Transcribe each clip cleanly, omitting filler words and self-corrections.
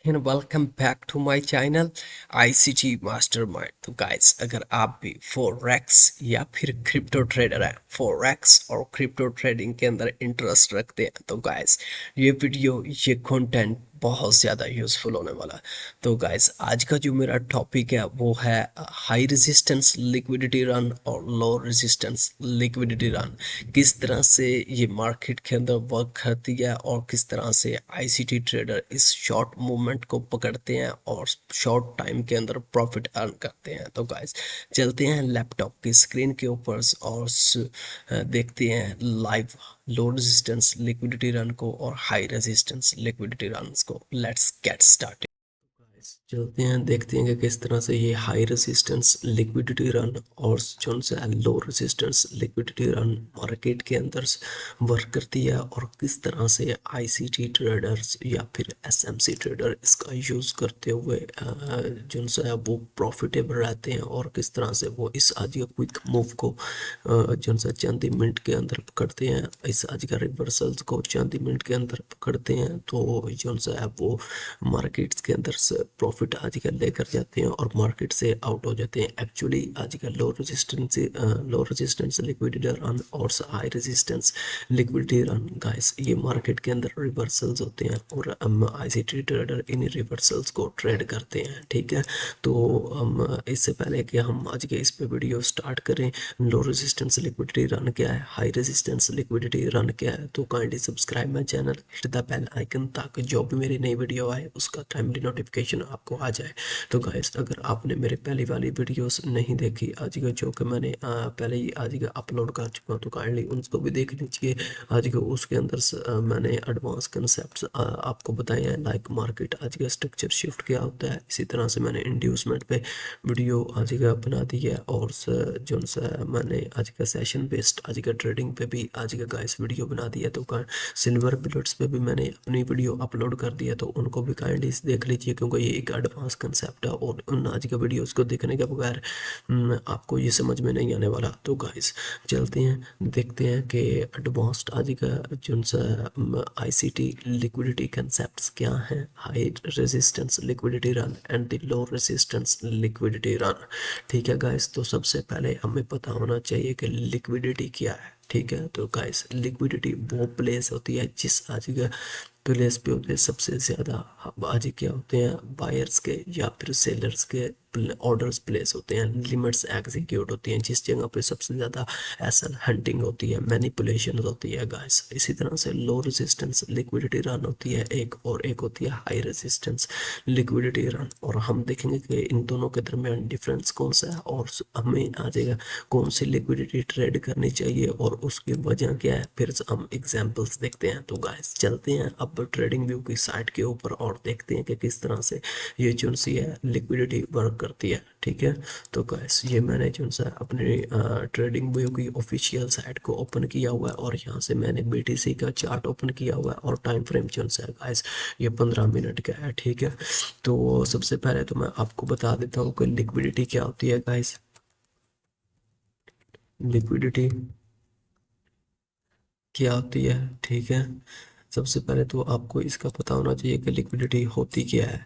And welcome back to my channel ICT mastermind. तो guys, अगर आप भी फॉरेक्स या फिर क्रिप्टो ट्रेडर हैं, फॉरेक्स और क्रिप्टो ट्रेडिंग के अंदर इंटरेस्ट रखते हैं, तो गाइस ये कंटेंट बहुत ज़्यादा यूज़फुल होने वाला है। तो गाइस, आज का जो मेरा टॉपिक है वो है हाई रेजिस्टेंस लिक्विडिटी रन और लो रेजिस्टेंस लिक्विडिटी रन। किस तरह से ये मार्केट के अंदर वर्क करती है और किस तरह से आईसीटी ट्रेडर इस शॉर्ट मूवमेंट को पकड़ते हैं और शॉर्ट टाइम के अंदर प्रॉफिट अर्न करते हैं। तो गाइस, चलते हैं लैपटॉप की स्क्रीन के ऊपर और देखते हैं live low resistance liquidity run को और हाई रेजिस्टेंस लिक्विडिटी रन को। Let's get started. चलते हैं, देखते हैं कि किस तरह से ये हाई रेजिस्टेंस लिक्विडिटी रन और जो सा low resistance liquidity run market के अंदर वर्क करती है और किस तरह से आईसीटी ट्रेडर्स या फिर एसएमसी ट्रेडर इसका यूज़ करते हुए जो सा है वो प्रॉफिटेबल रहते हैं और किस तरह से वो इस आज का क्विक मूव को जो सा चांदी मिनट के अंदर पकड़ते हैं, इस आज का रिवर्सल्स को चांदी मिनट के अंदर पकड़ते हैं। तो जो सा है वो मार्केट्स के अंदर से प्रॉफिट आजकल लेकर जाते हैं और मार्केट से आउट हो जाते हैं। एक्चुअली आजकल लो रेजिस्टेंस लिक्विडिटी रन और high resistance liquidity run guys, ये मार्केट के अंदर रिवर्सल्स होते हैं और हम आईसीटी ट्रेडर इन रिवर्सल्स को ट्रेड करते हैं। ठीक है, तो हम इससे पहले कि हम आज के इस पे वीडियो स्टार्ट करें, लो रेजिस्टेंस लिक्विडिटी रन क्या है, हाई रेजिस्टेंस लिक्विडिटी रन क्या है, तो kindly subscribe my channel, hit the bell icon, ताकि जो भी मेरी नई वीडियो आए उसका टाइमली नोटिफिकेशन आपको आ जाए। तो गाइस, अगर आपने मेरे पहली वाली वीडियोस नहीं देखी आज का, जो कि मैंने पहले ही आज का अपलोड कर चुका हूँ, तो काइंडली उनको भी देख लीजिए। आज का उसके अंदर मैंने एडवांस कंसेप्ट आपको बताए हैं, लाइक मार्केट आज का स्ट्रक्चर शिफ्ट क्या होता है। इसी तरह से मैंने इंड्यूसमेंट पे वीडियो आज का बना दी है और जो सा मैंने आज का सेशन बेस्ड आज का ट्रेडिंग पे भी आज का गाइस वीडियो बना दिया। तो सिल्वर बुलेट्स पे भी मैंने अपनी वीडियो अपलोड कर दिया, तो उनको भी काइंडली देख लीजिए, क्योंकि ये एक एडवांस कंसेप्ट है और उन आज का वीडियोस को देखने के बगैर आपको ये समझ में नहीं आने वाला। तो गाइस, चलते हैं, देखते हैं कि एडवांस्ड आज का जो सा आईसीटी लिक्विडिटी कंसेप्ट्स क्या हैं, high resistance liquidity run and the low resistance liquidity run. ठीक है गाइस, तो सबसे पहले हमें पता होना चाहिए कि लिक्विडिटी क्या है। ठीक है, तो गाइस, लिक्विडिटी वो प्लेस होती है जिस आज का प्लेस पे होते हैं सबसे ज़्यादा आज क्या होते हैं, बायर्स के या फिर सेलर्स के ऑर्डर्स प्लेस होते हैं, लिमिट्स एग्जीक्यूट होती हैं, जिस जगह पे सबसे ज़्यादा एसल हंटिंग होती है, मैनिपुलेशन होती है गाइस। इसी तरह से लो रेजिस्टेंस लिक्विडिटी रन होती है एक, और एक होती है हाई रेजिस्टेंस लिक्विडिटी रन। और हम देखेंगे कि इन दोनों के दरमियान डिफरेंस कौन सा है और हमें आ जाएगा कौन सी लिक्विडिटी ट्रेड करनी चाहिए और उसकी वजह क्या है, फिर हम एग्जांपल्स देखते हैं। तो गाइस, चलते हैं अब ट्रेडिंग व्यू की साइट के ऊपर और देखते हैं कि किस तरह से ये जो सी है लिक्विडिटी वर्क करती है। ठीक है, तो गाइस, ये मैंने जो सा अपने ट्रेडिंग व्यू की ऑफिशियल साइट को ओपन किया हुआ है और यहाँ से मैंने बीटीसी का चार्ट ओपन किया हुआ है और टाइम फ्रेम जो सा है गाइस, ये 15 मिनट का है। ठीक है, तो सबसे पहले तो मैं आपको बता देता हूँ कि लिक्विडिटी क्या होती है गाइस। लिक्विडिटी क्या होती है, ठीक है, सबसे पहले तो आपको इसका पता होना चाहिए कि लिक्विडिटी होती क्या है।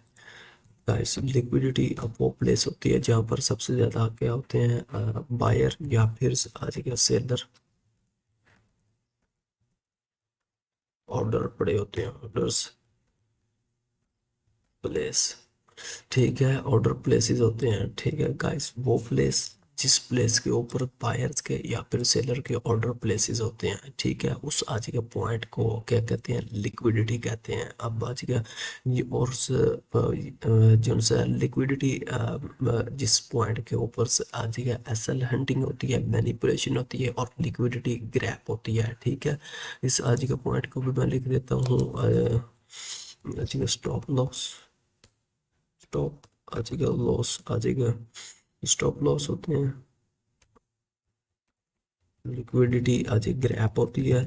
गाइस, लिक्विडिटी अब वो प्लेस होती है जहाँ पर सबसे ज़्यादा क्या होते हैं, बायर या फिर आज क्या सेलर ऑर्डर पड़े होते हैं, ऑर्डर्स प्लेस। ठीक है, ऑर्डर प्लेसेस होते हैं। ठीक है गाइस, वो प्लेस जिस प्लेस के ऊपर बायर्स के या फिर सेलर के ऑर्डर प्लेसेस होते हैं, ठीक है, उस आज के पॉइंट को क्या कहते हैं, लिक्विडिटी कहते हैं। अब आज का ये और जो सा लिक्विडिटी जिस पॉइंट के ऊपर से आज का एसएल हंटिंग होती है, मैनिपुलेशन होती है और लिक्विडिटी ग्रैप होती है। ठीक है, इस आज का पॉइंट को भी मैं लिख देता हूँ, आज का स्टॉप लॉस, स्टॉप आ जाएगा, लॉस आ जाएगा, स्टॉप लॉस होते हैं, लिक्विडिटी आ जाएगी, ग्रैप होती है,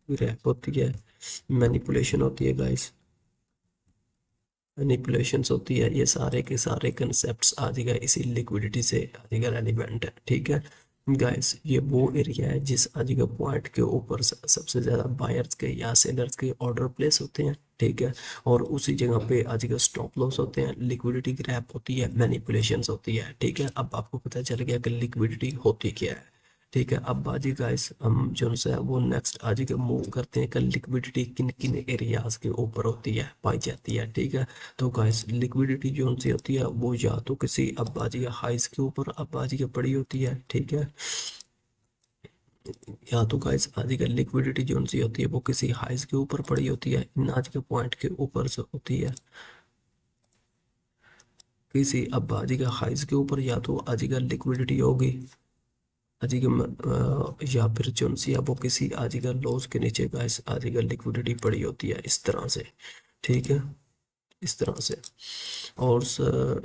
ग्रैप होती है, मैनिपुलेशन होती है गाइस, मैनिपुलेशंस होती है। ये सारे के सारे कंसेप्ट्स आ जाएगा इसी लिक्विडिटी से आ जाएगा रेलिवेंट है। ठीक है, गाइस ये वो एरिया है जिस आज का पॉइंट के ऊपर सबसे ज़्यादा बायर्स के या सेलर्स के ऑर्डर प्लेस होते हैं, ठीक है। और उसी जगह पे आज का स्टॉप लॉस होते हैं, लिक्विडिटी क्रैप होती है, मैनिपुलेशंस होती है, ठीक है। अब आपको पता चल गया कि लिक्विडिटी होती क्या है, ठीक है। अब बाजी गाइस हम जो है वो नेक्स्ट आज के मूव करते हैं कि लिक्विडिटी किन किन एरियाज के ऊपर होती है, पाई जाती है, ठीक है। तो गाइस लिक्विडिटी जो सी होती है वो या तो किसी अब बाजी के हाइस के ऊपर अब बाजी के पड़ी होती है, ठीक है। या तो गाइस आज की लिक्विडिटी जो सी होती है वो किसी हाइस के ऊपर पड़ी होती है, इन आज के पॉइंट के ऊपर से होती है, किसी अब आज का हाइस के ऊपर या तो आज का लिक्विडिटी होगी आज के या फिर जो सी है वो किसी आज का लॉस के नीचे गाइस आज का लिक्विडिटी पड़ी होती है, इस तरह से, ठीक है, इस तरह से। और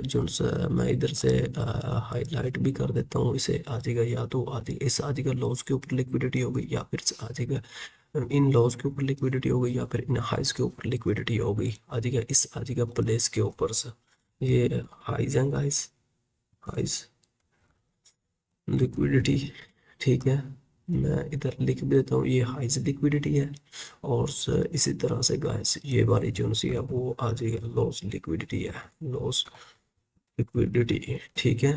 जो मैं इधर से हाईलाइट भी कर देता हूँ इसे, आज का या तो आज इस आज का लॉस के ऊपर लिक्विडिटी हो गई या फिर आज का इन लॉस के ऊपर लिक्विडिटी हो गई या फिर इन हाइस के ऊपर लिक्विडिटी हो गई आज का इस आज का प्लेस के ऊपर से। ये हाइज एंड हाइस, हाइस लिक्विडिटी, ठीक है। मैं इधर लिख देता हूँ ये हाइज लिक्विडिटी है। और इसी तरह से गाइस ये वाली जो सी है वो आ जाएगा लॉस लिक्विडिटी है, लॉस लिक्विडिटी, ठीक है।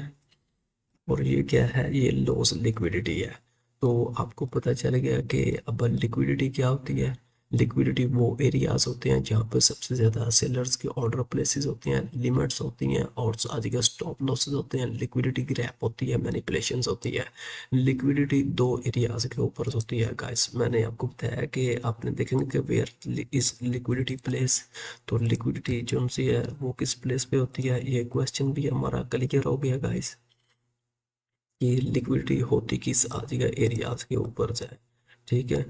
और ये क्या है, ये लॉस लिक्विडिटी है। तो आपको पता चल गया कि अब लिक्विडिटी क्या होती है। लिक्विडिटी वो एरियाज होते हैं जहाँ पर सबसे ज़्यादा सेलर्स के ऑर्डर प्लेसेस होते हैं, लिमिट्स होती हैं और अधिक स्टॉप लॉसेस होते हैं, लिक्विडिटी ग्रैप होती है, मैनिपुलेशंस होती है। लिक्विडिटी दो एरियाज के ऊपर होती है गाइस, मैंने आपको बताया कि आपने देखेंगे कि वेयर इस लिक्विडिटी प्लेस, तो लिक्विडिटी जो सी है वो किस प्लेस पे होती है, ये क्वेश्चन भी हमारा क्लियर हो गया गाइस कि लिक्विडिटी होती किस आदि का एरियाज के ऊपर से, ठीक है।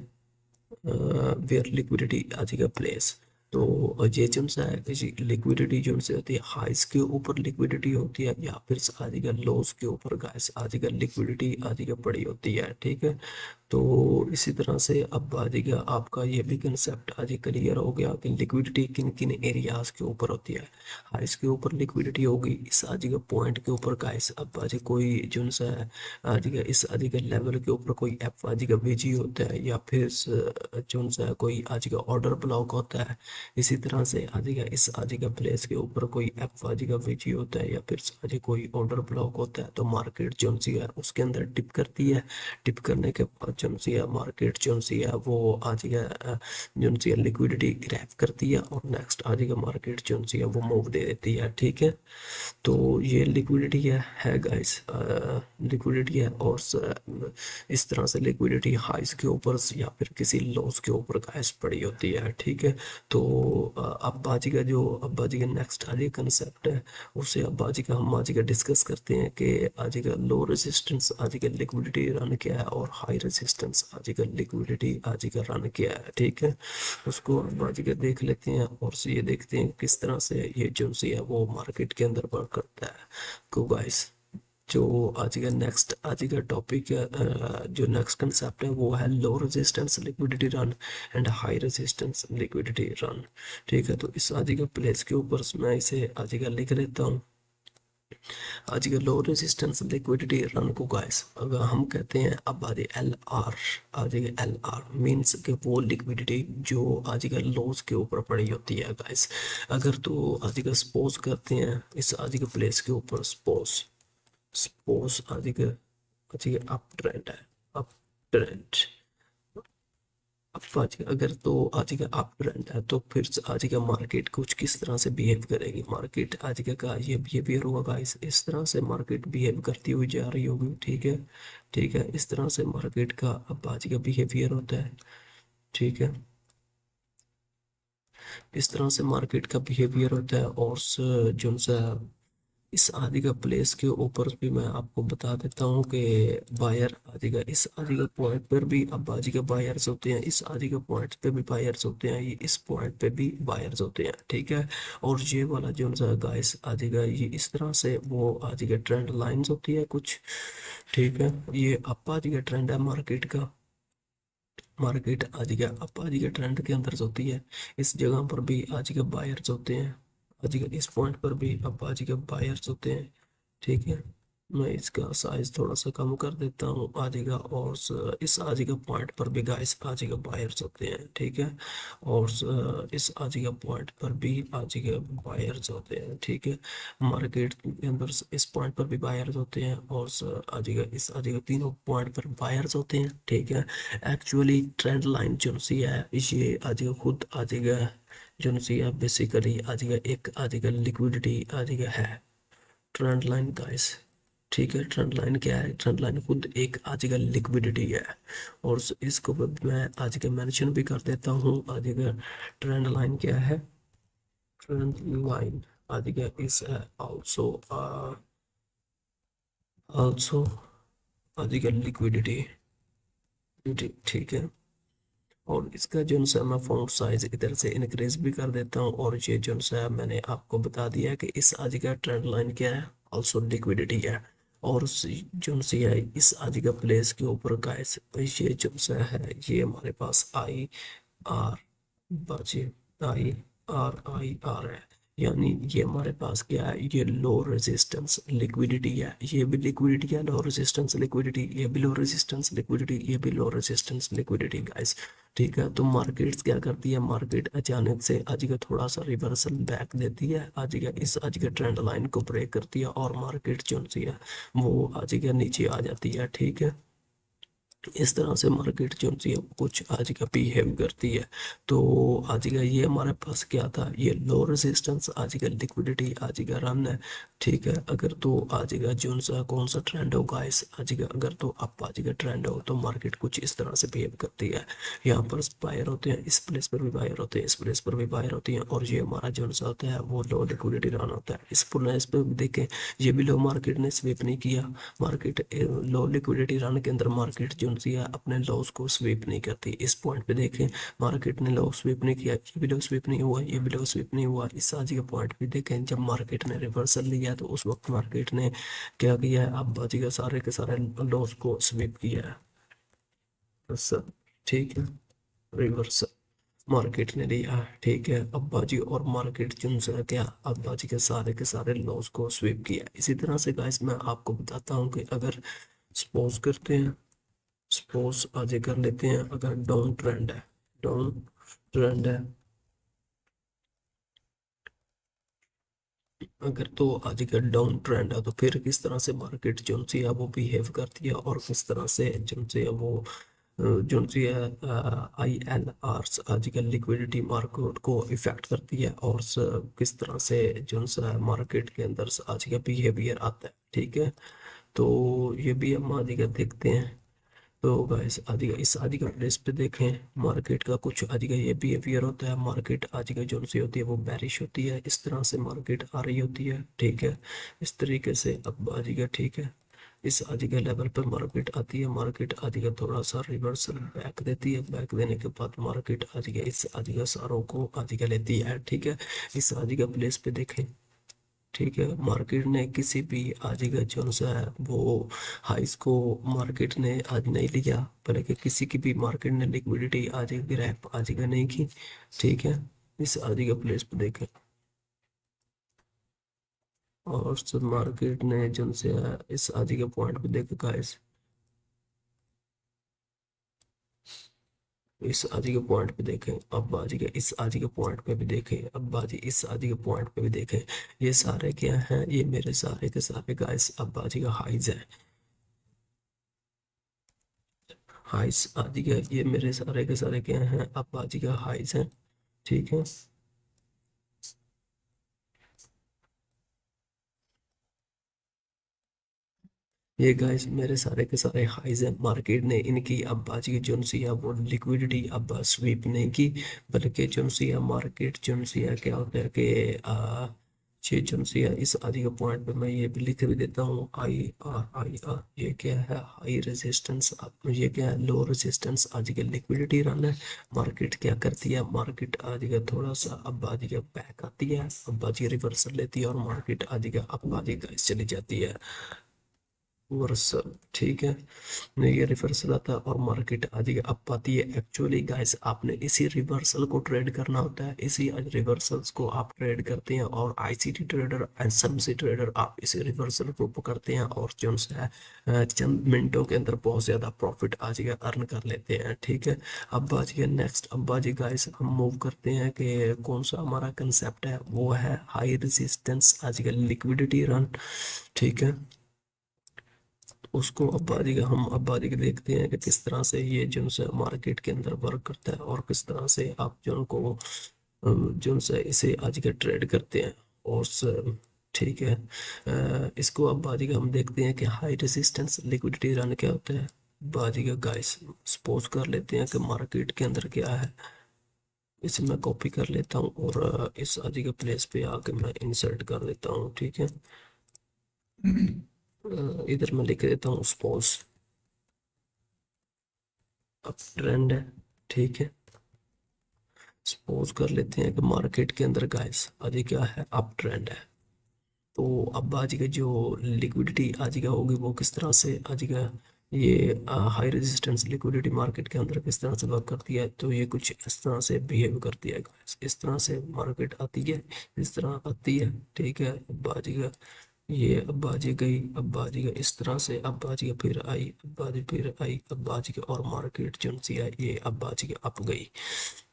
वेयर लिक्विडिटी आदि का प्लेस, तो ये जो सा है कि लिक्विडिटी जो से होती है हाइस के ऊपर लिक्विडिटी होती है या फिर आदि का लोस के ऊपर गैस आदि का लिक्विडिटी आदि का पड़ी होती है, ठीक है। तो इसी तरह से अब आ जाएगा आपका ये भी कंसेप्ट आज क्लियर हो गया कि लिक्विडिटी किन किन एरियाज के ऊपर होती है। हाइस के ऊपर लिक्विडिटी होगी इस आज का पॉइंट के ऊपर गाइस, अब आज कोई जो सा है आज का इस आज का लेवल के ऊपर कोई एफ आज का बीजी होता है या फिर जो सा कोई आज का ऑर्डर ब्लॉक होता है, इसी तरह से आज का इस आज का प्लेस के ऊपर कोई एफ आज का बीजी होता है या फिर आज कोई ऑर्डर ब्लॉक होता है, तो मार्केट जो सी है उसके अंदर डिप करती है। टिप करने के बाद जो सी है मार्केट जो सी है वो आज का जो सी है लिक्विडिटी ग्रैब करती है और नेक्स्ट आज का मार्केट जो सी है वो मूव दे देती है, ठीक है। तो ये लिक्विडिटी है गाइस, लिक्विडिटी है। और इस तरह से लिक्विडिटी हाइस के ऊपर या फिर किसी लॉस के ऊपर गाइस पड़ी होती है, ठीक है। तो अब बाजी का जो अब बाजी का नेक्स्ट आज का कंसेप्ट है उसे अब बाजी का हम आज का डिस्कस करते हैं कि आज का लो रेजिस्टेंस आज का लिक्विडिटी रन क्या है और हाई रेजिस्टेंस आज का लिक्विडिटी आज का रन क्या है, ठीक है। उसको अब आज का देख लेते हैं और ये देखते हैं किस तरह से ये जो सी है वो मार्केट के अंदर वर्क करता है। को गाइस जो आज का नेक्स्ट आज का टॉपिक है, जो नेक्स्ट कंसेप्ट है वो है low resistance liquidity run and high resistance liquidity run, ठीक है। तो इस आज का प्लेस के ऊपर मैं इसे आज का लिख लेता हूँ। आज का लो रेजिस्टेंस लिक्विडिटी रन को गाइस अगर हम कहते हैं अब आज एल आर, आज का एल आर मीन्स कि वो लिक्विडिटी जो आज का लॉस के ऊपर पड़ी होती है गाइस। अगर तो आज का सपोज करते हैं इस आज के प्लेस के ऊपर सपोज, सपोज आज का अप ट्रेंड है, अप ट्रेंड, आज अगर तो आज का अप ट्रेंड है तो फिर आज का मार्केट कुछ किस तरह से बिहेव करेगी, मार्केट आज का ये बिहेवियर होगा इस तरह से मार्केट बिहेव करती हुई जा रही होगी, ठीक है, ठीक है। इस तरह से मार्केट का अब आज का बिहेवियर होता है, ठीक है, इस तरह से मार्केट का बिहेवियर होता है। और जो सा इस आदि का प्लेस के ऊपर भी मैं आपको बता देता हूँ कि बायर आदि का इस आदि का पॉइंट पर भी अब आदि का बायर्स होते हैं, इस आदि का पॉइंट पे भी बायर्स होते हैं, ये इस पॉइंट पे भी बायर्स होते हैं, ठीक है। और ये वाला जो सा गाइस आदि का ये इस तरह से वो आदि का ट्रेंड लाइंस होती है कुछ, ठीक है। ये अप आदि का ट्रेंड है मार्केट का, मार्केट आज का अप आज के ट्रेंड के अंदर होती है। इस जगह पर भी आज के बायर्स होते हैं, आज के इस पॉइंट पर भी अब आज के बायर्स होते हैं, ठीक है। मैं इसका साइज थोड़ा सा कम कर देता हूँ आ जाएगा। और इस आ जाएगा पॉइंट पर भी गाइस आ जाएगा बायर्स होते हैं, ठीक है। और इस आ जाएगा पॉइंट पर भी आ जाएगा बायर्स होते हैं, ठीक है। मार्केट के अंदर इस पॉइंट पर भी बायर्स होते हैं और आ जाएगा इस आ जाएगा तीनों पॉइंट पर बायर्स होते हैं, ठीक है। एक्चुअली ट्रेंड लाइन जो सी है ये आ जाएगा खुद आ जाएगा जो सी है बेसिकली आ जाएगा एक आ जाएगा लिक्विडिटी आ जाएगा है ट्रेंड लाइन गाइस, ठीक है। ट्रेंड लाइन क्या है, ट्रेंड लाइन खुद एक आज का लिक्विडिटी है। और इसको मैं आज के मेंशन भी कर देता हूँ आज का ट्रेंड लाइन क्या है। ट्रेंड लाइन आज का इस आल्सो आल्सो आज का लिक्विडिटी, ठीक है। और इसका जो सा मैं फ़ॉन्ट साइज इधर से इंक्रीज भी कर देता हूँ। और ये जो सा मैंने आपको बता दिया है कि इस आज का ट्रेंड लाइन क्या है, ऑल्सो लिक्विडिटी है। और जो सी है इस आज का प्लेस के ऊपर गाइस ये जो सा है ये हमारे पास आई आर बचे आई आर है। यानी ये हमारे पास क्या है, ये लो रेजिस्टेंस लिक्विडिटी है, ये भी लिक्विडिटी है, लो रेजिस्टेंस लिक्विडिटी, ये भी लो रेजिस्टेंस लिक्विडिटी, ये भी लो रेजिस्टेंस लिक्विडिटी गाइस, ठीक है। तो मार्केट्स क्या करती है, मार्केट अचानक से आज का थोड़ा सा रिवर्सल बैक देती है, आज का इस आज के ट्रेंड लाइन को ब्रेक करती है और मार्केट जो सी है वो आज के नीचे आ जाती है, ठीक है। इस तरह से मार्केट जो सी है कुछ आज का बिहेव करती है। तो आज का ये हमारे पास क्या था, ये लो रेजिस्टेंस आज का लिक्विडिटी आज का रन है, ठीक है। अगर तो आज का जो सा कौन सा ट्रेंड हो गाइस आज का, अगर तो अप आज का ट्रेंड हो तो मार्केट कुछ इस तरह से बिहेव करती है। यहाँ पर बायर होते हैं, इस प्लेस पर भी बायर होते हैं, इस प्लेस पर भी बायर होती हैं। और ये हमारा जो सा होता है वो लो लिक्विडिटी रन होता है। इस प्लेस पर भी देखें ये भी लो मार्केट ने स्वीप नहीं किया, मार्केट लो लिक्विडिटी रन के अंदर मार्केट जो सी है अपने लॉस को स्वीप नहीं करती। इस पॉइंट पे देखें मार्केट ने लॉस स्वीप नहीं किया, ये भी लॉस स्वीप नहीं हुआ, ये भी लॉस स्वीप नहीं हुआ। इस आज के पॉइंट पे देखें जब मार्केट ने रिवर्सल लिया तो उस वक्त मार्केट ने क्या किया है, अब बाजी का सारे के सारे लॉस को स्वीप किया है, बस, ठीक है। रिवर्सल मार्केट ने लिया, ठीक है। अब बाजी और मार्केट जिनसे क्या अब बाजी के सारे लॉस को स्वीप किया। इसी तरह से गाइस मैं आपको बताता हूँ कि अगर सपोज करते हैं, सपोज आज कर लेते हैं अगर डाउन ट्रेंड है, डाउन ट्रेंड है, अगर तो आज का डाउन ट्रेंड है तो फिर किस तरह से मार्केट जो सी है वो बिहेव करती है और किस तरह से जो सी है वो जो सी है आई एल आर आज का लिक्विडिटी मार्केट को इफेक्ट करती है और किस तरह से जो सा मार्केट के अंदर आज का बिहेवियर आता है, ठीक है। तो ये भी हम आज का देखते हैं। तो गाइस आदि का इस आदि का प्लेस पे देखें मार्केट का कुछ आदि का ये बिहेवियर होता है। मार्केट आदि का जो सी होती है वो बैरिश होती है, इस तरह से मार्केट आ रही होती है, ठीक है। इस तरीके से अब आदि का ठीक है इस आदि के लेवल पर मार्केट आती है, मार्केट आदि का थोड़ा सा रिवर्सल बैक देती है, बैक देने के बाद मार्केट आदि का इस आदि का सारों को आदि का लेती है, ठीक है। इस आदि का प्लेस पे देखें, ठीक है। मार्केट ने किसी भी आज का जो सा है वो हाइस को मार्केट ने आज नहीं लिया, बल्कि किसी की भी मार्केट ने लिक्विडिटी आज ग्रैप आज का नहीं की, ठीक है। इस आज का प्लेस पे देखें और सब मार्केट ने जो से इस आज के पॉइंट पे देखा गाइस, इस आज के पॉइंट पे देखें, अब बाजी के इस आज के पॉइंट पे भी देखें, अब बाजी इस आज के पॉइंट पे भी देखें। ये सारे क्या हैं, ये मेरे सारे के सारे गाइस अब बाजी का हाइज है, हाइस आदि का ये मेरे सारे के सारे क्या हैं, अब आदि का हाइस हैं, ठीक है। ये गाइस मेरे सारे के सारे हाइज हैं। मार्केट ने इनकी अब आज की जो सी है वो लिक्विडिटी अब स्वीप नहीं की, बल्कि जो सी है मार्केट जो सी है क्या होता है कि ये जो सी है इस आदि के पॉइंट पे मैं ये भी लिख भी देता हूँ आई आर ये क्या है हाई रेजिस्टेंस, ये क्या है लो रेजिस्टेंस आज के लिक्विडिटी रन है। मार्केट क्या करती है, मार्केट आज का थोड़ा सा अब आज का बैक आती है, अब आज रिवर्सल लेती है और मार्केट आज का अब आज का चली जाती है। रिवर्सल, ठीक है। ये रिवर्सल आता है और मार्केट आदि अब पाती है। एक्चुअली गाइस आपने इसी रिवर्सल को ट्रेड करना होता है, इसी रिवर्सल्स को आप ट्रेड करते हैं, और आईसीटी ट्रेडर, एसएमसी ट्रेडर आप इसी रिवर्सल को पकड़ते हैं और जो है चंद मिनटों के अंदर बहुत ज़्यादा प्रॉफिट आज के अर्न कर लेते हैं, ठीक है। अब आज के नेक्स्ट, अब आज गाइस हम मूव करते हैं कि कौन सा हमारा कंसेप्ट है, वो है हाई रेजिस्टेंस आज का लिक्विडिटी रन, ठीक है। उसको अब्बादी का हम अब्बादी के देखते हैं कि किस तरह से ये जो है मार्केट के अंदर वर्क करता है, और किस तरह से आप जो उनको जो है इसे आज के ट्रेड करते हैं। और ठीक है, इसको अब्बादी का हम देखते हैं कि हाई रेजिस्टेंस लिक्विडिटी रन क्या होता है। बाजी का गाइस सपोज कर लेते हैं कि मार्केट के अंदर क्या है, इसे मैं कॉपी कर लेता हूँ और इस आदि के प्लेस पे आके मैं इंसर्ट कर देता हूँ, ठीक है। इधर मैं लिख देता हूँ सपोज अप ट्रेंड है, ठीक है। सपोज कर लेते हैं कि मार्केट के अंदर गाइस आज क्या है, अप ट्रेंड है। तो अब आज का जो लिक्विडिटी आज का होगी वो किस तरह से आज का, ये हाई रेजिस्टेंस लिक्विडिटी मार्केट के अंदर किस तरह से वर्क करती है, तो ये कुछ इस तरह से बिहेव करती है guys। इस तरह से मार्केट आती है, इस तरह आती है, ठीक है। अब बाजी का ये, अब बाजी गई, अब बाजी का इस तरह से, अब बाजी का फिर आई, अब बाजी फिर आई, अब बाजी का, और मार्केट जो सी है ये अब बाजी का अप गई,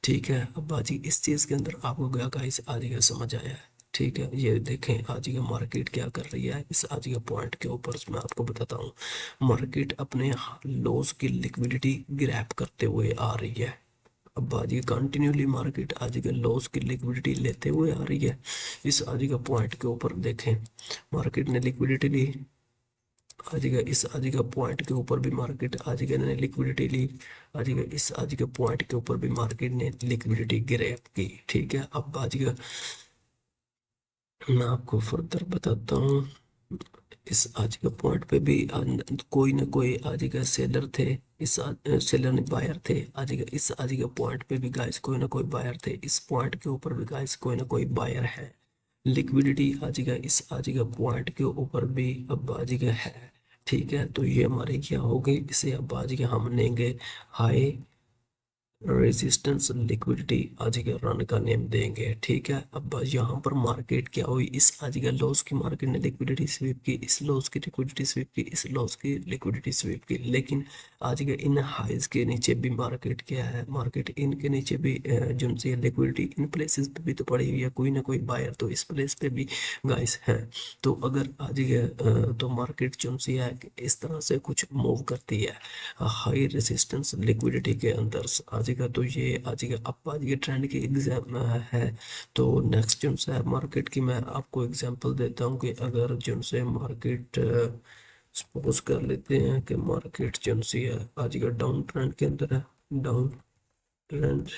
ठीक है। अब बाजी इस चीज़ के अंदर आपको क्या गाइस आज का समझ आया है, ठीक है। ये देखें आज का मार्केट क्या कर रही है, इस आज का पॉइंट के ऊपर मैं आपको बताता हूँ। मार्केट अपने लॉस की लिक्विडिटी ग्रैब करते हुए आ रही है। अब बाजी कंटिन्यूली मार्केट आज के लॉस की लिक्विडिटी लेते हुए आ रही है। इस आज का पॉइंट के ऊपर देखें, मार्केट ने लिक्विडिटी ली आज का, इस आज का पॉइंट के ऊपर भी मार्केट आज के ने लिक्विडिटी ली आज का, इस आज के पॉइंट के ऊपर भी मार्केट ने लिक्विडिटी ग्रैब की, ठीक है। अब आज का मैं आपको फर्दर बताता हूँ, इस आज के पॉइंट पे भी कोई ना कोई आज का सेलर थे, इस सेलर नहीं बायर थे आज का, इस आज के पॉइंट पे भी गाइस कोई ना कोई बायर थे, इस पॉइंट के ऊपर भी गाइस कोई ना कोई बायर है। लिक्विडिटी आज का इस आज का पॉइंट के ऊपर भी अब आज का है, ठीक है। तो ये हमारे क्या हो गई, इसे अब आज के हम लेंगे हाई रेजिस्टेंस लिक्विडिटी आज के रन का नेम देंगे, ठीक है। अब यहाँ पर मार्केट क्या हुई, इस आज का लॉस की मार्केट ने लिक्विडिटी स्वीप की, इस लॉस की लिक्विडिटी स्वीप की, इस लॉस की लिक्विडिटी स्वीप की, लेकिन आज के इन हाइज के नीचे भी मार्केट क्या है, मार्केट इनके नीचे भी जो सी लिक्विडिटी इन प्लेसेस पे भी तो पड़ी हुई है, कोई ना कोई बायर तो इस प्लेस पे भी गाइस है। तो अगर आज के तो मार्केट जो सी है इस तरह से कुछ मूव करती है हाई रेजिस्टेंस लिक्विडिटी के अंदर आज का। तो ये आज का अब आज के ट्रेंड की एग्जाम है। तो नेक्स्ट जो है मार्केट की मैं आपको एग्जांपल देता हूँ कि अगर जो से मार्केट सपोज कर लेते हैं कि मार्केट जो सी है आज का डाउन ट्रेंड के अंदर है, डाउन ट्रेंड,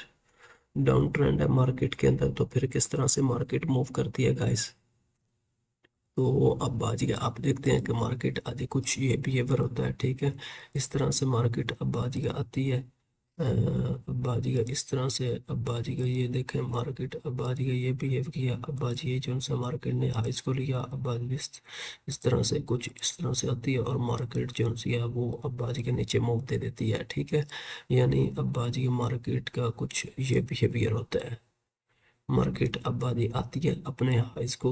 डाउन ट्रेंड है मार्केट के अंदर, तो फिर किस तरह से मार्केट मूव करती है गाइस। तो अब बाजी का आप देखते हैं कि मार्केट आदि कुछ ये बिहेवियर होता है, ठीक है। इस तरह से मार्केट अब बाजी का आती है, अब बाजी का इस तरह से, अब बाजी का ये देखें मार्केट, अब बाजी का ये बिहेव किया, अब बाजी ये जो सा मार्केट ने हाइस को लिया, अब बाजी इस तरह से कुछ इस तरह से आती है, और मार्केट जो सी है वो अब बाजी के नीचे मूव दे देती है, ठीक है। यानी अब बाजी मार्केट का कुछ ये बिहेवियर होता है। मार्केट अब आदि आती है अपने हाइस को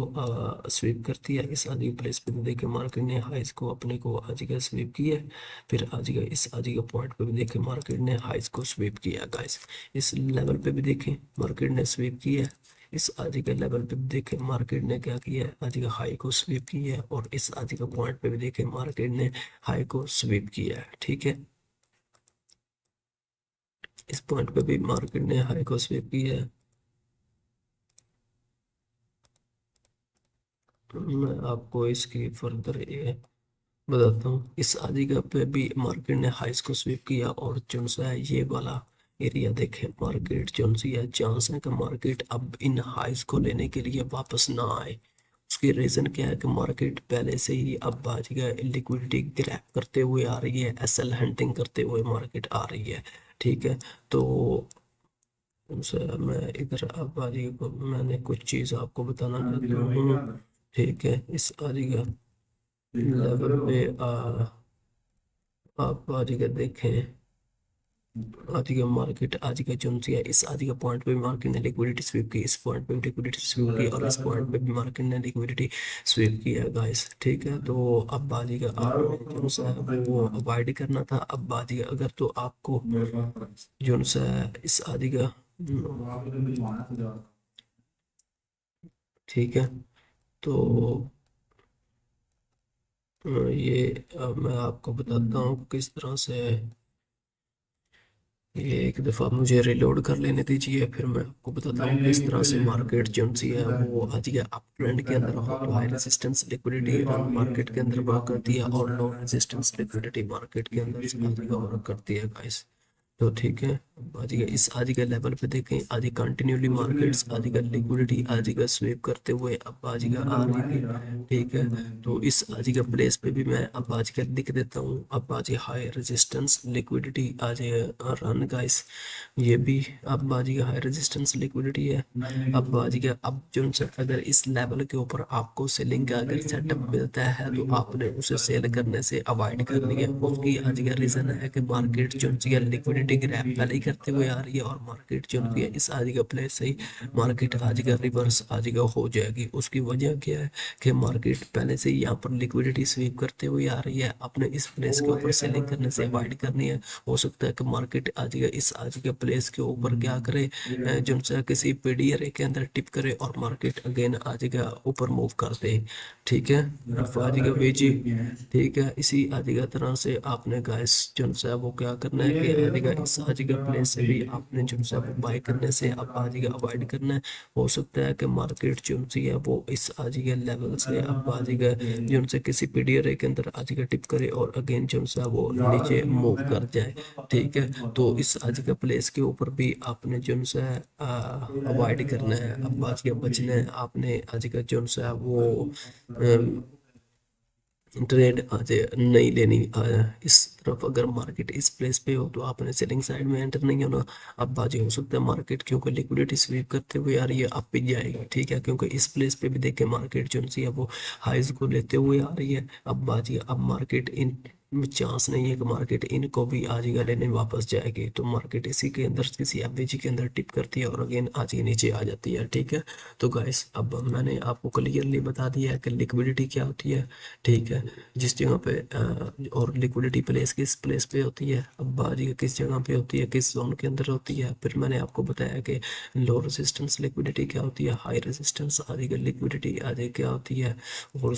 स्वीप करती है, इस आदि प्लेस पे भी देखे मार्केट ने हाइस को अपने को आज का स्वीप किया है। फिर आज का इस आज का पॉइंट पे भी देखे मार्केट ने हाइस को स्वीप किया गाइस, इस लेवल पे भी देखे मार्केट ने स्वीप किया है। इस आज के लेवल पे भी देखे मार्केट ने क्या किया है, आज का हाई को स्वीप किया है, और इस आज का पॉइंट पे भी देखे मार्केट ने हाई को स्वीप किया है, ठीक है। इस पॉइंट पे भी मार्केट ने हाई को स्वीप किया है। मैं आपको इसकी फर्दर ये बताता हूँ, इस आदि का पे भी मार्केट ने हाइस को स्वीप किया, और जो सा है ये वाला एरिया देखें मार्केट जो सी है चांस है कि मार्केट अब इन हाइस को लेने के लिए वापस ना आए। उसकी रीजन क्या है कि मार्केट पहले से ही अब आज का लिक्विडिटी ग्रैब करते हुए आ रही है, एसएल हंटिंग करते हुए मार्केट आ रही है, ठीक है। तो उनसे मैं इधर अब आदि को मैंने कुछ चीज़ आपको बताना चाहता हूँ, ठीक है। इस आदि का लेवल पे आप आज का देखें, आज का मार्केट आज का जो सी है, इस आज का पॉइंट पे भी मार्केट ने लिक्विडिटी स्वीप की, इस पॉइंट पे भी लिक्विडिटी स्वीप की, और इस पॉइंट पे भी मार्केट ने लिक्विडिटी स्वीप की है गाइस। ठीक है, तो अब बाजी का आपने जो सा है वो अवॉइड करना था। अब बाजी का अगर तो आपको जो सा है इस आदि का ठीक है, तो ये मैं आपको बताता हूँ किस तरह से। ये एक दफ़ा मुझे रिलोड कर लेने दीजिए, फिर मैं आपको बताता हूँ किस तरह से मार्केट जो सी है वो आज के अप ट्रेंड के अंदर हो तो high resistance liquidity run market के अंदर वर्क करती है, और लो रेजिस्टेंस लिक्विडिटी मार्केट के अंदर आज का वर्क करती है गाइस। तो ठीक है, अब आज का इस आज के लेवल पे देखें, आज कंटिन्यूली मार्केट्स आज का लिक्विडिटी आज का स्वीप करते हुए अब आज का आ रही थी। ठीक है, तो इस आज का प्लेस पे भी मैं अब आज का लिख देता हूँ, अब आज हाई रेजिस्टेंस लिक्विडिटी आज रन गाइस। ये भी अब बाजी का हाई रेजिस्टेंस लिक्विडिटी है। अब बाजी का अब जो सा अगर इस लेवल के ऊपर आपको सेलिंग का अगर सेटअप मिलता है तो आपने उसे सेल करने से अवॉइड करनी है। उसकी आज का रीजन है कि मार्केट जो है लिक्विडिटी ग्रैब पहले ही करते हुए आ रही है, और मार्केट जो है इस आज का प्लेस से ही मार्केट आज का रिवर्स आज का हो जाएगी। उसकी वजह क्या है कि मार्केट पहले से ही यहाँ पर लिक्विडिटी स्वीप करते हुए आ रही है, अपने इस प्लेस के ऊपर सेलिंग करने से अवॉइड करनी है। हो सकता है कि मार्केट आज का इस आज के प्लेस के ऊपर क्या करे, जो सा किसी पीडीआर के अंदर टिप करे और मार्केट अगेन आज का ऊपर मूव कर दे। ठीक है, आज का वेजी। ठीक है, इसी आज का तरह से आपने गाइस जो सा वो क्या करना है कि आज का इस आज का प्लेस से भी आपने जो सा वो बाय करने से अब आज का अवॉइड करना है। हो सकता है कि मार्केट जो सी है वो इस आज के लेवल से अब आज का जो से किसी पीडीआर के अंदर आज का टिप करे और अगेन जो सा वो नीचे मूव कर जाए। ठीक है, तो इस आज का प्लेस के ऊपर भी आपने जो सा अवॉइड करना है, अब आज के बचना है। आपने आज का जो सा वो ट्रेड आज नहीं लेनी। इस तरफ अगर मार्केट इस प्लेस पे हो तो आपने सेलिंग साइड में एंटर नहीं होना। अब बाजी हो सकता है मार्केट क्योंकि लिक्विडिटी स्वीप करते हुए आ रही है अब भी जाएगी। ठीक है, क्योंकि इस प्लेस पे भी देखे मार्केट जो सी है वो हाइज को लेते हुए आ रही है। अब बाजी अब मार्केट इन चांस नहीं है कि मार्केट इनको भी आज ही लेने वापस जाएगी, तो मार्केट इसी के अंदर किसी एवरेज के अंदर टिप करती है और अगेन आज ही नीचे आ जाती है। ठीक है, तो गाइस अब मैंने आपको क्लियरली बता दिया है कि लिक्विडिटी क्या होती है। ठीक है, जिस जगह पे और लिक्विडिटी प्लेस किस प्लेस पे होती है, अब बाजी किस जगह पे होती है, किस जोन के अंदर होती है। फिर मैंने आपको बताया कि लो रेजिस्टेंस लिक्विडिटी क्या होती है, हाई रेजिस्टेंस आदि का लिक्विडिटी आदि क्या होती है, और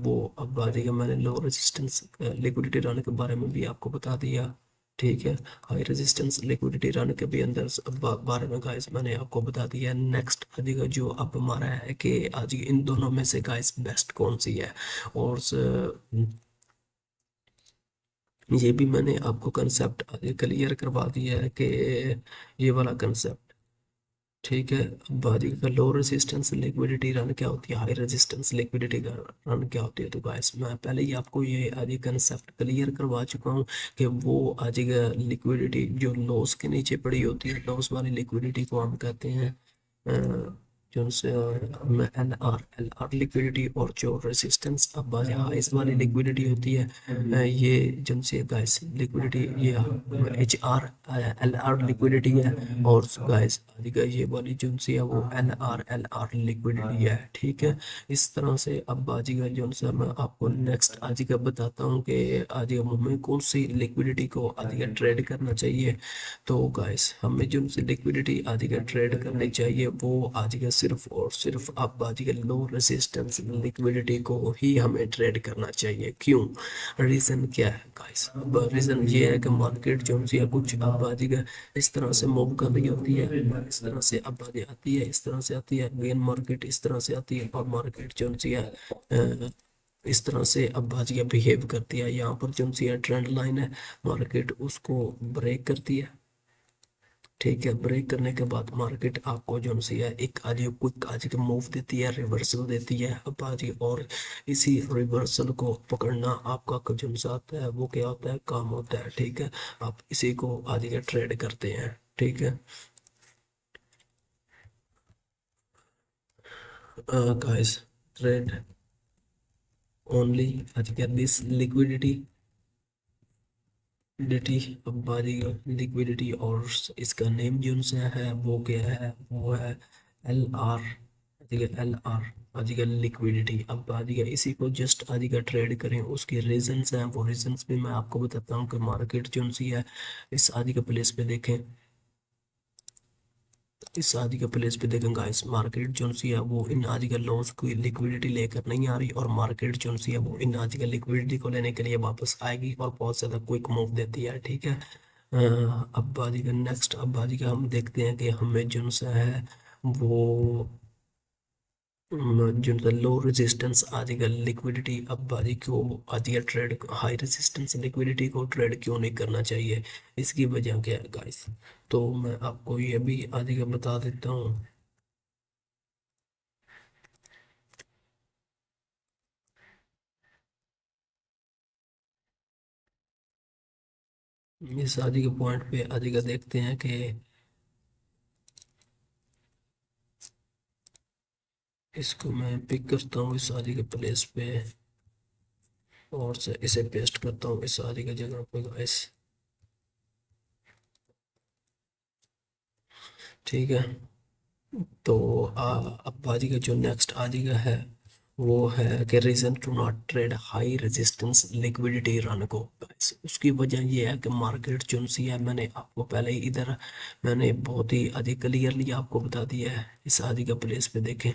वो अब बाजी का मैंने लो रेजिस्टेंस लिक्विडिटी रन के बारे में भी आपको बता दिया। ठीक है, हाई रेजिस्टेंस लिक्विडिटी रन के भी अंदर बारे में गाइस मैंने आपको बता दिया। नेक्स्ट आज का जो अब हमारा है कि आज इन दोनों में से गाइस बेस्ट कौन सी है, और ये भी मैंने आपको कंसेप्ट आज क्लियर करवा दिया है कि ये वाला कंसेप्ट। ठीक है, अब बाजी का लो रेजिस्टेंस लिक्विडिटी रन क्या होती है, हाई रेजिस्टेंस लिक्विडिटी रन क्या होती है। तो गाइस मैं पहले ही आपको ये आज कंसेप्ट क्लियर करवा चुका हूँ कि वो आज का लिक्विडिटी जो लॉस के नीचे पड़ी होती है, लॉस वाली लिक्विडिटी को हम कहते हैं जो से एल आर लिक्विडिटी, और जो रेजिस्टेंस अब हाइस वाली लिक्विडिटी होती है ये जिनसे गाइस लिक्विडिटी ये एल आर लिक्विडिटी है, और गाइस का ये वाली जिनसी है वो एल आर लिक्विडिटी है। ठीक है, इस तरह से अब बाजी का जो सा मैं आपको नेक्स्ट आज का बताता हूँ कि आज का हमें कौन सी लिक्विडिटी को आज का ट्रेड करना चाहिए। तो गाइस हमें जो सी लिक्विडिटी आज का ट्रेड करनी चाहिए वो आज का सिर्फ और सिर्फ अब आज का लो रेजिस्टेंस लिक्विडिटी को ही हमें ट्रेड करना चाहिए। क्यों, रीजन क्या है गाइस, अब रीजन ये है कि मार्केट जो सी है कुछ अब आज का इस तरह से मूव कर रही होती है, इस तरह से अब आगे आती है, इस तरह से आती है, अगेन मार्केट इस तरह से आती है, और मार्केट जो सी है इस तरह से अब बाजिया बिहेव करती है। यहाँ पर जो सी है ट्रेंड लाइन है, मार्केट उसको ब्रेक करती है। ठीक है, ब्रेक करने के बाद मार्केट आपको जो सी है एक आज क्विक आज के मूव देती है, रिवर्सल देती है अब आज, और इसी रिवर्सल को पकड़ना आपका जो सा आता है वो क्या होता है, काम होता है। ठीक है, आप इसी को आज के ट्रेड करते हैं। ठीक है गाइस, ट्रेड ओनली आज क्या दिस लिक्विडिटी लिक्विडिटी, अब बारी लिक्विडिटी, और इसका नेम जो सा है वो क्या है, वो है एल आर, ठीक है एल आर आजिका लिक्विडिटी। अब आजिका इसी को जस्ट आजिका ट्रेड करें, उसके रीजंस हैं, वो रीजंस भी मैं आपको बताता हूँ कि मार्केट जो सी है इस आजिका प्लेस पे देखें, इस आदि का प्लेस पे देखें गाइस, मार्केट जो सी है वो इन आदि का लॉस की लिक्विडिटी लेकर नहीं आ रही, और मार्केट जो सी है वो इन आदि का लिक्विडिटी को लेने के लिए वापस आएगी और बहुत ज़्यादा क्विक मूव देती है, ठीक है। अब बाजी का नेक्स्ट, अब बाजी का हम देखते हैं कि हमें जो सा है वो जो लो रेजिस्टेंस आदि का लिक्विडिटी, अब बाजी को आदि का ट्रेड हाई रेजिस्टेंस लिक्विडिटी को ट्रेड क्यों नहीं करना चाहिए, इसकी वजह क्या है गाइस, तो मैं आपको ये भी आदि का बता देता हूँ। इस आदि के पॉइंट पे आदि का देखते हैं कि इसको मैं पिक करता हूँ इस आदि के प्लेस पे, और से इसे पेस्ट करता हूँ इस आदि के जगह पे गाइस, ठीक है। तो अब आदि का जो नेक्स्ट आदि का है वो है कि reason to not trade high resistance liquidity run को गाइस, उसकी वजह ये है कि मार्केट जो सी है, मैंने आपको पहले ही इधर मैंने बहुत ही अधिक क्लियरली आपको बता दिया है, इस आदि का प्लेस पे देखें।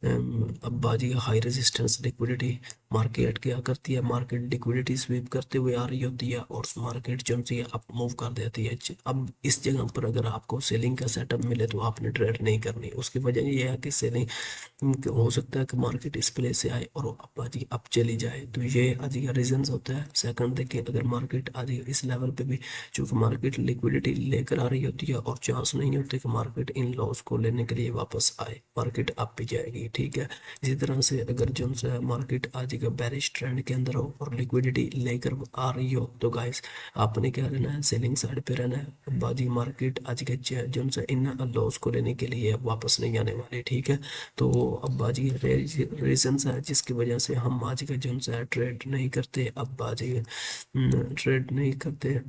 अब बाजी हाई रेजिस्टेंस लिक्विडिटी, मार्केट क्या करती है, मार्केट लिक्विडिटी स्वीप करते हुए आ रही होती है और मार्केट जो सी है अप मूव कर देती है। अब इस जगह पर अगर आपको सेलिंग का सेटअप मिले तो आपने ट्रेड नहीं करनी, उसकी वजह ये है कि सेलिंग हो सकता है कि मार्केट इस प्लेस से आए और अब बाजी अप चली जाए, तो ये आज का रीजन होता है। सेकंड देखिए, अगर मार्केट आज इस लेवल पे भी चूंकि मार्केट लिक्विडिटी लेकर आ रही होती है और चांस नहीं होते कि मार्केट इन लॉस को लेने के लिए वापस आए, मार्केट अप भी जाएगी, ठीक है। इसी तरह से अगर जो है मार्केट आज का बेरिश ट्रेंड के अंदर हो और लिक्विडिटी लेकर आ रही हो तो गाइस आपने क्या रहना है, सेलिंग साइड पे रहना है। बाजी मार्केट आज के जो है इन लॉस को लेने के लिए वापस नहीं आने वाली, ठीक है। तो अब बाजी रीजन है जिसकी वजह से हम आज का जो है ट्रेड नहीं करते, अब बाजी ट्रेड नहीं करते,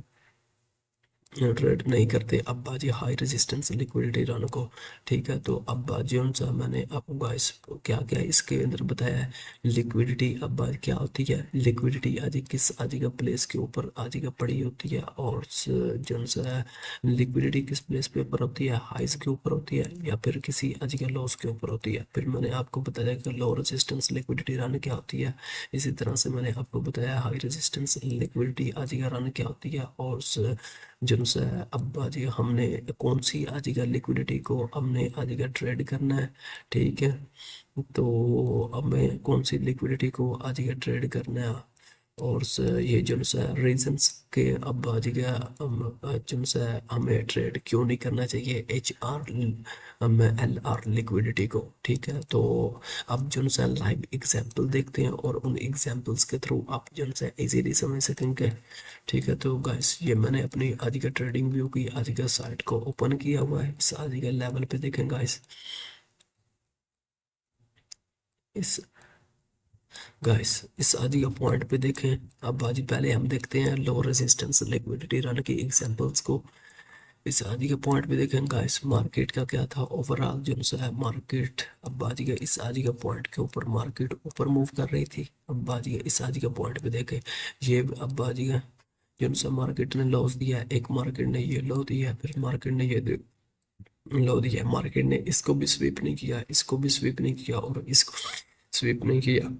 ट्रेड नहीं करते अब बाजी हाई रेजिस्टेंस लिक्विडिटी रन को, ठीक है। तो अब बाजी सा मैंने आपको गाइस क्या क्या इसके अंदर बताया है, लिक्विडिटी अब बात क्या होती है, लिक्विडिटी आज किस आज का प्लेस के ऊपर आज का पड़ी होती है, और जो सा लिक्विडिटी किस प्लेस पे ऊपर होती है, हाइस के ऊपर होती है या फिर किसी आज के लॉस के ऊपर होती है। फिर मैंने आपको बताया कि लो रेजिस्टेंस लिक्विडिटी रन क्या होती है, इसी तरह से मैंने आपको बताया हाई रेजिस्टेंस लिक्विडिटी आज का रन क्या होती है, और जिनसे अब आज हमने कौन सी आज का लिक्विडिटी को हमने आज का ट्रेड करना है, ठीक है। तो अब मैं कौन सी लिक्विडिटी को आज का ट्रेड करना है, और ये जो सा रीजंस के अब आज का जो सा हमें ट्रेड क्यों नहीं करना चाहिए एच आर में एल आर लिक्विडिटी को, ठीक है। तो अब जो सा लाइव एग्जांपल देखते हैं और उन एग्जांपल्स के थ्रू आप जो सा इजीली समझ सकेंगे, ठीक है। तो गाइस ये मैंने अपनी आज का ट्रेडिंग व्यू की आज का साइट को ओपन किया हुआ है, इस आज के लेवल पे देखें गाइस, इस गाइस इस आदि का पॉइंट पे देखें। अब बाजी पहले हम देखते हैं लो रेजिस्टेंस लिक्विडिटी रन की एग्जांपल्स को, इस आदि के पॉइंट पे देखें गाइस, मार्केट का क्या था ओवरऑल जो सा है मार्केट, अब बाजी का इस आदि का पॉइंट के ऊपर मार्केट ऊपर मूव कर रही थी, अब बाजी का इस आदि का पॉइंट पे देखें, ये अब बाजी का जो सा मार्केट ने लॉस दिया है, एक मार्केट ने ये लो दिया है, फिर मार्केट ने ये लो दिया है, मार्केट ने इसको भी स्वीप नहीं किया, इसको भी स्वीप नहीं किया और इसको स्वीप नहीं किया,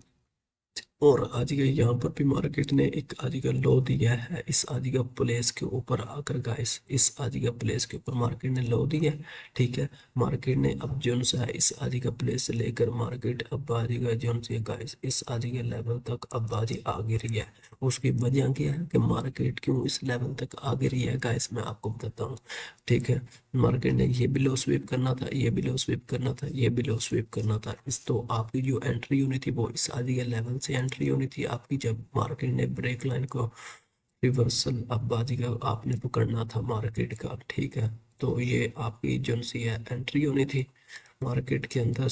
और आज के यहाँ पर भी मार्केट ने एक आदि का लो दिया है इस आदि का प्लेस के ऊपर आकर गाइस, इस आदि का प्लेस के ऊपर मार्केट ने लो दिया है, ठीक है। मार्केट ने अब जोन सा है इस आदि का प्लेस से लेकर मार्केट अब आदि का जोन से गाइस इस आदि के लेवल तक अब बाजी आ गिरी है, उसकी वजह क्या है कि मार्केट क्यों इस लेवल तक आ गिरी है गाइस, मैं आपको बताता हूँ, ठीक है। मार्केट ने ये भी लो स्वीप करना था, ये भी लो स्वीप करना था, ये भी लो स्वीप करना था, इस तो आपकी जो एंट्री होनी थी वो इस आदि के लेवल से एंट्री होनी थी आपकी, जब मार्केट ने ब्रेक लाइन को रिवर्सल अब बाजी का आपने पकड़ना था मार्केट का, ठीक है। तो ये आपकी जो सी है एंट्री होनी थी मार्केट के अंदर,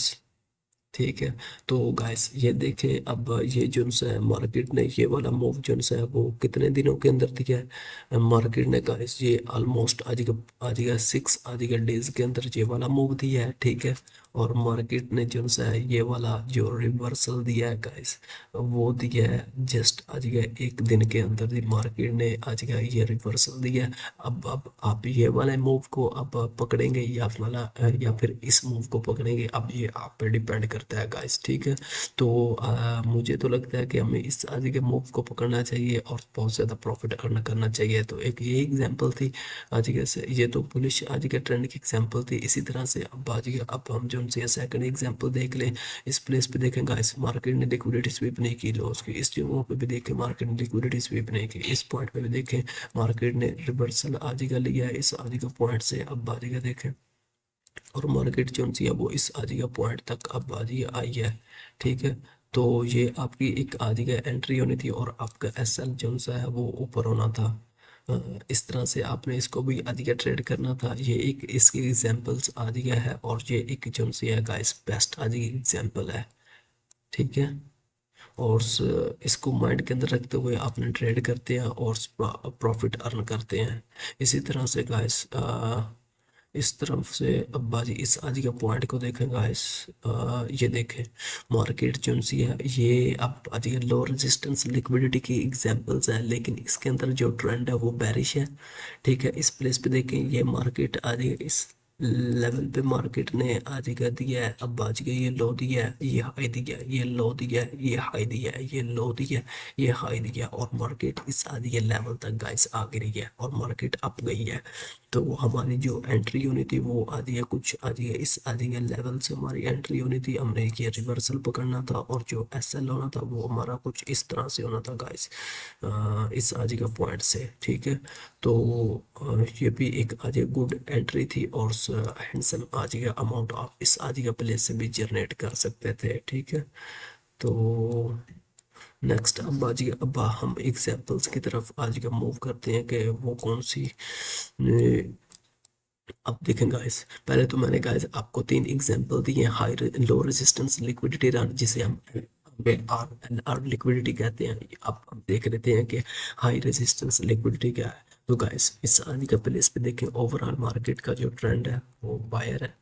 ठीक है। तो गाइस ये देखें, अब ये जो सा है मार्केट ने ये वाला मूव जो सा है वो कितने दिनों के अंदर दिया है मार्केट ने गाइस, ये ऑलमोस्ट आज का 6 आज का डेज के अंदर ये वाला मूव दिया है, ठीक है। और मार्केट ने जो सा है ये वाला जो रिवर्सल दिया है गाइस, वो दिया है जस्ट आज का 1 दिन के अंदर ही मार्केट ने आज का ये रिवर्सल दिया है। अब आप ये वाले मूव को अब पकड़ेंगे या या फिर इस मूव को पकड़ेंगे, अब ये आप पे डिपेंड करता है गाइस, ठीक है। तो मुझे तो लगता है कि हमें इस आज के मूव को पकड़ना चाहिए और बहुत ज़्यादा प्रॉफिट अर्न करना चाहिए। तो एक ये एग्जांपल थी आज के से, ये तो बुलिश आज के ट्रेंड की एग्जांपल थी। इसी तरह से अब आज के अब हम जो उनसे सेकंड एग्जांपल देख लें, इस प्लेस पे देखें गाइस, मार्केट ने लिक्विडिटी स्वीप नहीं की लॉस की, इस जगहों पे भी देखें मार्केट ने लिक्विडिटी स्वीप नहीं की, इस पॉइंट पे भी देखें मार्केट ने रिवर्सल आज का लिया है इस आज का पॉइंट से, अब आज का देखें। और मार्केट जो सी है वो इस आज का पॉइंट तक अब आज ये आई है, ठीक है। तो ये आपकी एक आज का एंट्री होनी थी और आपका एस एल जो सा है वो ऊपर होना था। इस तरह से आपने इसको भी आज का ट्रेड करना था। ये एक इसकी एग्जांपल्स आज का है और ये एक जो सी है गाइस बेस्ट आज की एग्जांपल है, ठीक है। और इसको माइंड के अंदर रखते हुए आपने ट्रेड करते हैं और प्रॉफिट अर्न करते हैं। इसी तरह से गाइस इस तरफ से अब बाजी इस आज का पॉइंट को देखें गाइस, ये देखें मार्केट जो सी है ये अब आज के लो रेजिस्टेंस लिक्विडिटी की एग्जांपल्स है, लेकिन इसके अंदर जो ट्रेंड है वो बेरिश है, ठीक है। इस प्लेस पे देखें ये मार्केट आज इस लेवल पे मार्केट ने आज का दिया है, अब आज का ये लो दिया है, ये हाई दिया है, ये लो दिया है, ये हाई दिया है, ये लो दिया है, ये हाई दिया है, और मार्केट इस आज के लेवल तक गाइस आ गिरी है और मार्केट अप गई है। तो वो हमारी जो एंट्री होनी थी वो आधी है कुछ आधी है इस आधी के लेवल से हमारी एंट्री होनी थी, हमने ये रिवर्सल पकड़ना था और जो एस एल होना था वो हमारा कुछ इस तरह से होना था गाइस, इस आधी का पॉइंट से, ठीक है। तो ये भी एक आधी गुड एंट्री थी और हैंडसम आधी का अमाउंट आप इस आधी का प्लेस से भी जनरेट कर सकते थे, ठीक है। तो नेक्स्ट अब आज अब हम एग्जांपल्स की तरफ आज का मूव करते हैं कि वो कौन सी। अब देखें गाइस, पहले तो मैंने गाइस आपको 3 एग्जांपल दिए, high low resistance liquidity run जिसे हम आर आर लिक्विडिटी कहते हैं। अब हम देख लेते हैं कि हाई रेजिस्टेंस लिक्विडिटी क्या है। तो गाइस इस आज का प्लेस पे देखें ओवरऑल मार्केट का जो ट्रेंड है वो बायर है,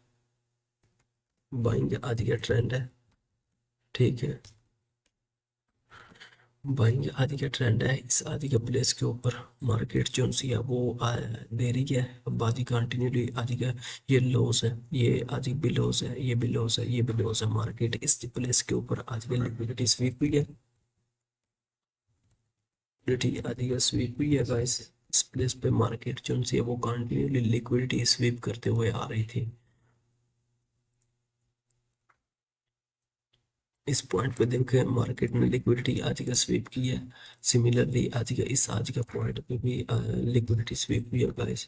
बाइंग आज का ट्रेंड है, ठीक है। बाइंग आदि का ट्रेंड है इस आदि के प्लेस के ऊपर, मार्केट जो सी है वो दे रही है। अब आदि कंटिन्यूली आदि का ये लॉस है, ये आदि भी लॉस है, ये भी लॉस है, ये भी लॉस है। मार्केट इस प्लेस के ऊपर आज की लिक्विडिटी स्वीप हुई है, लिक्विडिटी आदि का स्वीप हुई है गाइस। इस प्लेस पे मार्केट जो सी है वो कंटिन्यूली लिक्विडिटी स्वीप करते हुए आ रही थी। इस पॉइंट पे देखें मार्केट ने लिक्विडिटी आज का स्वीप की है। सिमिलरली आज का पॉइंट पे भी लिक्विडिटी स्वीप हुई है गाइस,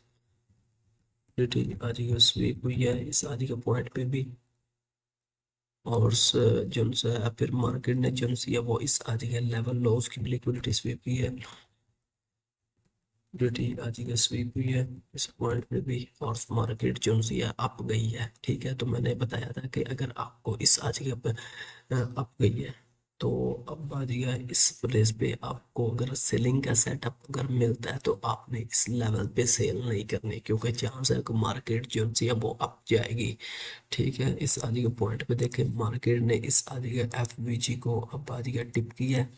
लिक्विडिटी आज का स्वीप हुई है इस आज का पॉइंट पे भी। और जो सा है फिर मार्केट ने जो सी है वो इस आज के लेवल लो उसकी लिक्विडिटी स्वीप की है, लिक्विडिटी आज का स्वीप हुई है इस पॉइंट पे भी और मार्केट जो सी है अप गई है, ठीक है। तो मैंने बताया था कि अगर आपको इस आज के अप गई है तो अब बात यह है इस प्लेस पे आपको अगर सेलिंग का सेटअप अगर मिलता है तो आपने इस लेवल पे सेल नहीं करनी, क्योंकि चांस है कि मार्केट जो सी है वो अप जाएगी, ठीक है। इस आदि के पॉइंट पे देखें मार्केट ने इस आदि का एफ को अब आदि का टिप किया है,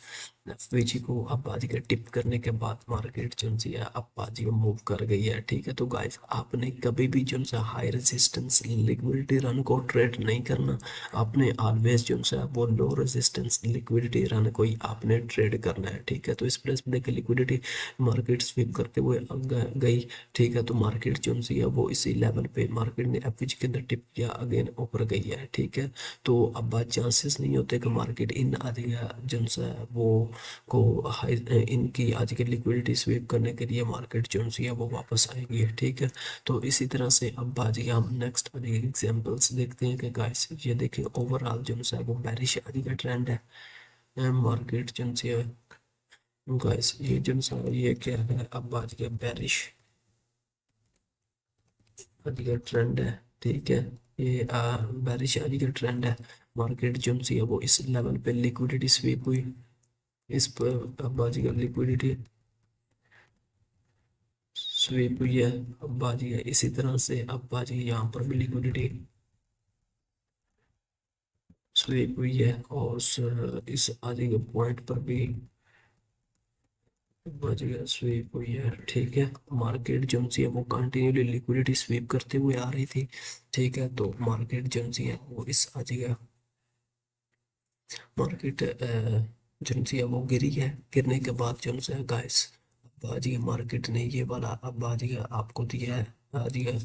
एफ को अब आदि का टिप करने के बाद मार्केट जो सी है अब आदि का मूव कर गई है, ठीक है। तो गाइस आपने कभी भी जो सा हाई रेजिस्टेंस लिक्विडिटी रन को ट्रेड नहीं करना, आपने ऑलवेज जो सा वो लो रेजिस्टेंस लिक्विडिटी रन को ही आपने ट्रेड करना है, ठीक है। तो इस प्लेस पे देखें लिक्विडिटी मार्केट स्वीप करते हुए गई, ठीक है। तो मार्केट जो सी है वो इसी लेवल पे मार्केट ने एफ के अंदर टिप किया, अगेन ऊपर गई है, ठीक है। तो अब बात चांसेस नहीं होते कि मार्केट इन आदि जो सा है वो को हाई इनकी आज की लिक्विडिटी स्वीप करने के लिए मार्केट जो सी है वो वापस आएगी, ठीक है। तो इसी तरह से अब बाजी हम नेक्स्ट वाली एग्जांपल्स देखते हैं कि गाइस ये देखें ओवरऑल जो है वो बेरिश आदि का ट्रेंड है मार्केट जो है गाइस, ये जो है ये क्या है अब बात के बेरिश आदि का ट्रेंड है, ठीक है। ये बेरिश आज का ट्रेंड है। मार्केट जो सी है वो इस लेवल पे लिक्विडिटी स्वीप हुई, इस पर अब आज का लिक्विडिटी स्वीप हुई है। अब बाजी है इसी तरह से, अब बाजी यहाँ पर भी लिक्विडिटी स्वीप हुई है और इस आगे के पॉइंट पर भी बाजी है स्वीप हुई है। ठीक है, मार्केट जो सी है वो कंटिन्यूली लिक्विडिटी स्वीप करते हुए आ रही थी। ठीक है, तो मार्केट जो सी है वो इस आज का मार्केट जो सी है वो गिरी है। गिरने के बाद जो है गाइस, आज ये मार्केट ने ये वाला अब आज ये आपको दिया है, आज ये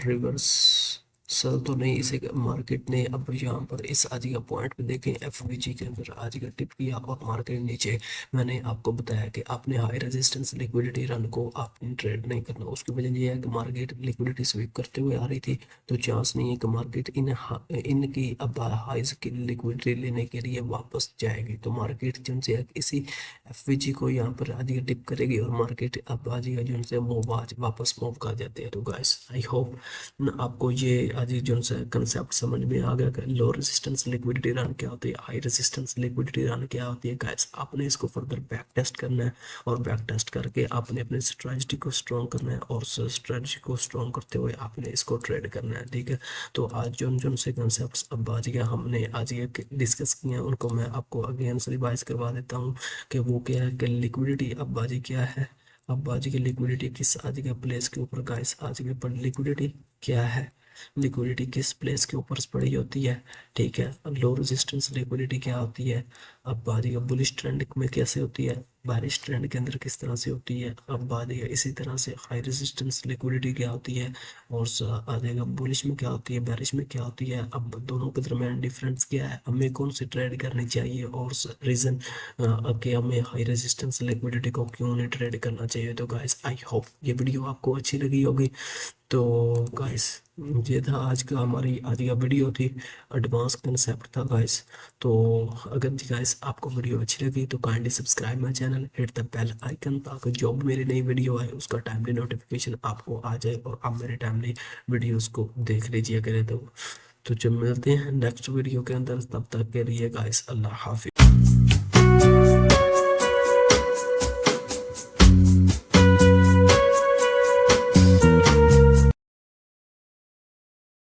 रिवर्स सर तो नहीं, इसे मार्केट ने अब यहाँ पर इस आज का पॉइंट पे देखें एफवीजी के अंदर आज का टिप किया और मार्केट नीचे। मैंने आपको बताया कि आपने हाई रेजिस्टेंस लिक्विडिटी रन को आपने ट्रेड नहीं करना। उसकी वजह यह है कि मार्केट लिक्विडिटी स्वीप करते हुए आ रही थी, तो चांस नहीं है कि मार्केट इनकी अब हाइज की लिक्विडिटी लेने के लिए वापस जाएगी। तो मार्केट जो है इसी एफवीजी को यहाँ पर आज ये टिप करेगी और मार्केट अब आज ये जो है वो आज वापस मूव कर जाते हैं। तो गाइस आई होप आपको ये आज जो है कंसेप्ट समझ में आ गया कि लो रेजिस्टेंस लिक्विडिटी रन क्या होती है, हाई रेजिस्टेंस लिक्विडिटी रन क्या होती है। गाइस आपने इसको फर्दर बैक टेस्ट करना है और बैक टेस्ट करके आपने अपने स्ट्रेटजी को स्ट्रॉन्ग करना है और स्ट्रेटजी को स्ट्रॉन्ग करते हुए आपने इसको ट्रेड करना है। ठीक है, तो आज जो से कंसेप्ट अब आज ये हमने आज ये डिस्कस किए हैं उनको मैं आपको अगेन से रिवाइज करवा देता हूँ कि वो क्या है कि लिक्विडिटी अब बाजी क्या है। अब बाजी की लिक्विडिटी किस आज के प्लेस के ऊपर गाइस, आज के ऊपर लिक्विडिटी क्या है, लिक्विडिटी किस प्लेस के ऊपर पड़ी होती है। ठीक है, लो रेजिस्टेंस लिक्विडिटी क्या होती है, अब बात है बुलिश ट्रेंड में कैसे होती है, बारिश ट्रेंड के अंदर किस तरह से होती है। अब बात है इसी तरह से हाई रेजिस्टेंस लिक्विडिटी क्या होती है और आ जाएगा बुलिश में क्या होती है, बारिश में क्या होती है। अब दोनों के दरमियान डिफरेंस क्या है, हमें कौन सी ट्रेड करनी चाहिए और रीज़न कि हमें हाई रेजिस्टेंस लिक्विडिटी को क्यों नहीं ट्रेड करना चाहिए। तो गाइस आई होप ये वीडियो आपको अच्छी लगी होगी। तो गाइस ये था आज का हमारी आज का वीडियो थी, एडवांस कंसेप्ट था गाइस। तो अगर गाइस आपको वीडियो अच्छी लगी तो kindly subscribe my channel, hit the bell icon, ताकि जो भी मेरी नई वीडियो आए उसका टाइमली नोटिफिकेशन आपको आ जाए और आप मेरे टाइमली वीडियोस को देख लीजिए करें। तो जब मिलते हैं नेक्स्ट वीडियो के अंदर, तब तक के लिए गाइस अल्लाह हाफिज।